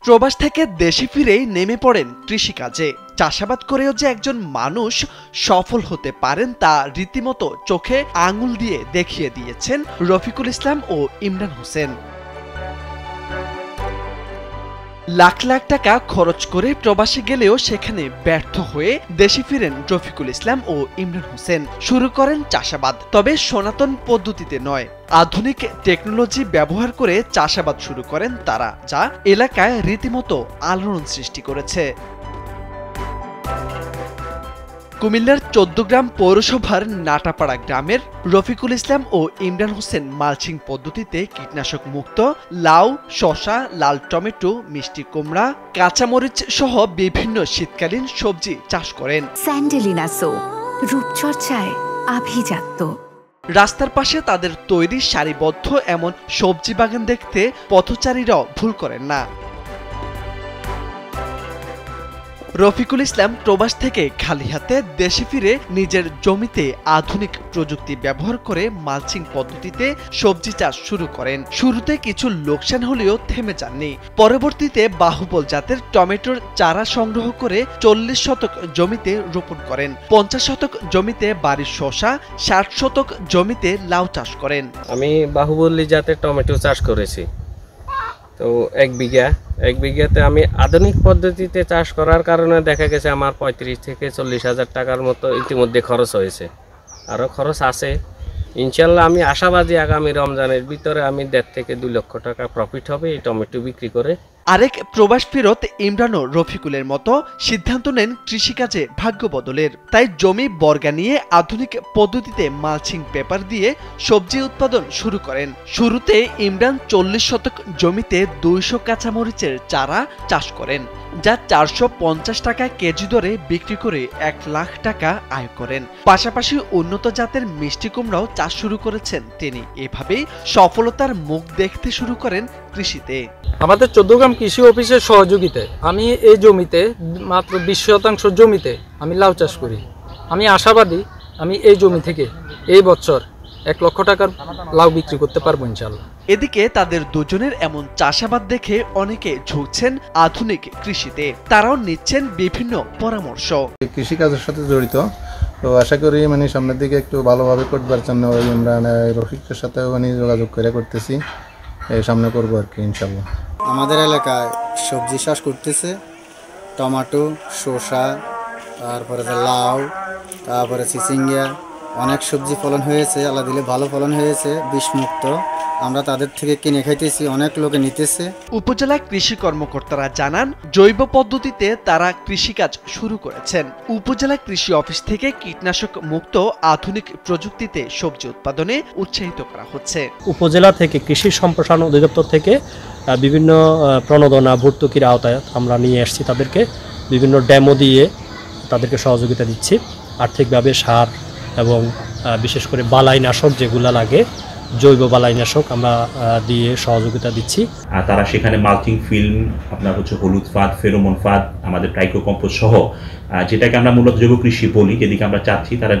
প্রবাস থেকে দেশে ফিরেই নেমে পড়েন কৃষিকাজে। চাষাবাদ করেও যে একজন মানুষ সফল হতে পারেন তা রীতিমতো চোখে আঙুল দিয়ে দেখিয়ে দিয়েছেন রফিকুল ইসলাম ও ইমরান হোসেন। লাখ লাখ টাকা খরচ করে প্রবাসে গেলেও সেখানে ব্যর্থ হয়ে দেশে ফিরেন রফিকুল ইসলাম ও ইমরান হোসেন। শুরু করেন চাষাবাদ, তবে সনাতন পদ্ধতিতে নয়, আধুনিক টেকনোলজি ব্যবহার করে চাষাবাদ শুরু করেন তারা, যা এলাকায় রীতিমতো আলোড়ন সৃষ্টি করেছে। কুমিল্লার ১৪ গ্রাম পৌরসভার নাটাপাড়া গ্রামের রফিকুল ইসলাম ও ইমরান হোসেন মালচিং পদ্ধতিতে কীটনাশক মুক্ত লাউ, শসা, লাল টমেটো, মিষ্টি কুমড়া, কাঁচামরিচ সহ বিভিন্ন শীতকালীন সবজি চাষ করেন। স্যান্ডেলিনা সো, রূপচর্চায় আভিজাত্য। রাস্তার পাশে তাদের তৈরি সারিবদ্ধ এমন সবজি বাগান দেখতে পথচারীরাও ভুল করেন না। রফিকুল ইসলাম প্রবাস থেকে খালি হাতে দেশে ফিরে নিজের জমিতে আধুনিক প্রযুক্তি ব্যবহার করে মালচিং পদ্ধতিতে সবজি চাষ শুরু করেন। শুরুতে কিছু লোকসান হলেও থেমে যাননি। পরবর্তীতে বাহুবল জাতের টমেটোর চারা সংগ্রহ করে ৪০ শতক জমিতে রোপণ করেন। ৫০ শতক জমিতে বাড়ির শসা, ৬০ শতক জমিতে লাউ চাষ করেন। আমি বাহুবলী জাতের টমেটো চাষ করেছি। তো এক বিঘাতে আমি আধুনিক পদ্ধতিতে চাষ করার কারণে দেখা গেছে আমার ৩৫ থেকে ৪০ হাজার টাকার মতো ইতিমধ্যে খরচ হয়েছে। আরও খরচ আছে। ইনশাল্লাহ আমি আশাবাদী আগামী রমজানের ভিতরে আমি ১.৫ থেকে ২ লক্ষ টাকা প্রফিট হবে এই টমেটো বিক্রি করে। আরেক প্রবাস ফেরত ইমরান ও রফিকুলের মতো সিদ্ধান্ত নেন কৃষিকাজে ভাগ্য বদলের। তাই জমি বর্গা নিয়ে আধুনিক পদ্ধতিতে মালচিং পেপার দিয়ে সবজি উৎপাদন শুরু করেন। শুরুতে ইমরান ৪০ শতক জমিতে ২০০ কাঁচামরিচের চারা চাষ করেন, যা ৪৫০ টাকা কেজি দরে বিক্রি করে ১ লাখ টাকা আয় করেন। পাশাপাশি উন্নত জাতের মিষ্টি কুমড়াও চাষ শুরু করেছেন তিনি। এভাবেই সফলতার মুখ দেখতে শুরু করেন কৃষিতে। আমাদের ১৪ গ্রাম কৃষি অফিসের সহযোগিতায় আমি এই জমিতে মাত্র ২০% জমিতে আমি লাউ চাষ করি। আমি আশাবাদী আমি এই জমি থেকে এই বছর ১ লক্ষ টাকার লাউ বিক্রি করতে পারবো ইনশাল্লাহ। এদিকে তাদের দুজনের এমন চাষাবাদ দেখে অনেকে ঝুঁকছেন আধুনিক কৃষিতে। তারাও নিচ্ছেন বিভিন্ন পরামর্শ। কৃষিকাজের সাথে জড়িত, তো আশা করি সামনের দিকে একটু ভালোভাবে করবার জন্য আমরা রফিকের সাথেও যোগাযোগ করতেছি, সামনে করবো আর কি ইনশাল্লাহ। আমাদের এলাকায় সবজি চাষ করতেছে, টমেটো, শসা, তারপরে লাউ, তারপরে চিচিঙ্গা, অনেক সবজি ফলন হয়েছে। আল্লাহ দিলে ভালো ফলন হয়েছে, বিষমুক্ত। আমরা তাদের থেকে কিনে খাইতেছি, অনেক লোকে নিতেছে। উপজেলা কৃষি কর্মকর্তারা জানান, জৈব পদ্ধতিতে তারা কৃষিকাজ শুরু করেছেন। উপজেলা কৃষি অফিস থেকে কীটনাশক মুক্ত আধুনিক প্রযুক্তিতে সবজি উৎপাদনে উৎসাহিত করা হচ্ছে। উপজেলা থেকে কৃষি সম্প্রসারণ অধিদপ্তর থেকে বিভিন্ন প্রণোদনা ভর্তুকির আওতায় আমরা নিয়ে আসছি। তাদেরকে বিভিন্ন ডেমো দিয়ে তাদেরকে সহযোগিতা দিচ্ছি আর্থিকভাবে। সার এবং বিশেষ করে বালাইনাশক যেগুলো লাগে, জৈব বালাইনাশক আমরা দিয়ে সহযোগিতা দিচ্ছি। তারা সেখানে মাল্চিং ফিল্ম, আপনার হলুদ ফাঁদ, ফেরোমন ফাঁদ, আমাদের ট্রাইকো কম্পোস্ট সহ যেটাকে আমরা মূলত জৈব কৃষি বলি, যেদিকে আমরা চাচ্ছি, তারা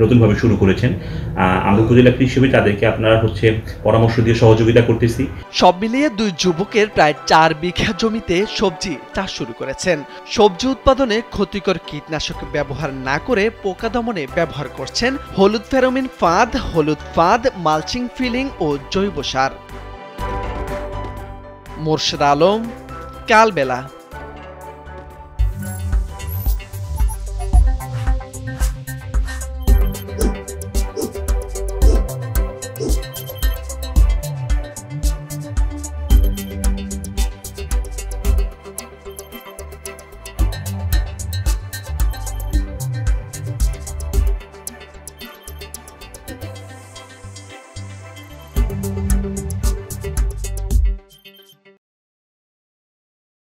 নতুনভাবে শুরু করেছেন। আমরা উপজেলা কৃষি হিসেবে তাদেরকে আপনারা পরামর্শ দিয়ে সহযোগিতা করতেছি। সব মিলিয়ে ২ যুবকের প্রায় ৪ বিঘা জমিতে সবজি চাষ শুরু করেছেন। সবজি উৎপাদনে ক্ষতিকর কীটনাশক ব্যবহার না করে পোকা দমনে ব্যবহার করছেন হলুদ ফেরোমিন ফাঁদ, হলুদ ফাঁদ, মালচিং ফিলিং ও জৈব সার। মোর্শেদ আলম, কালবেলা।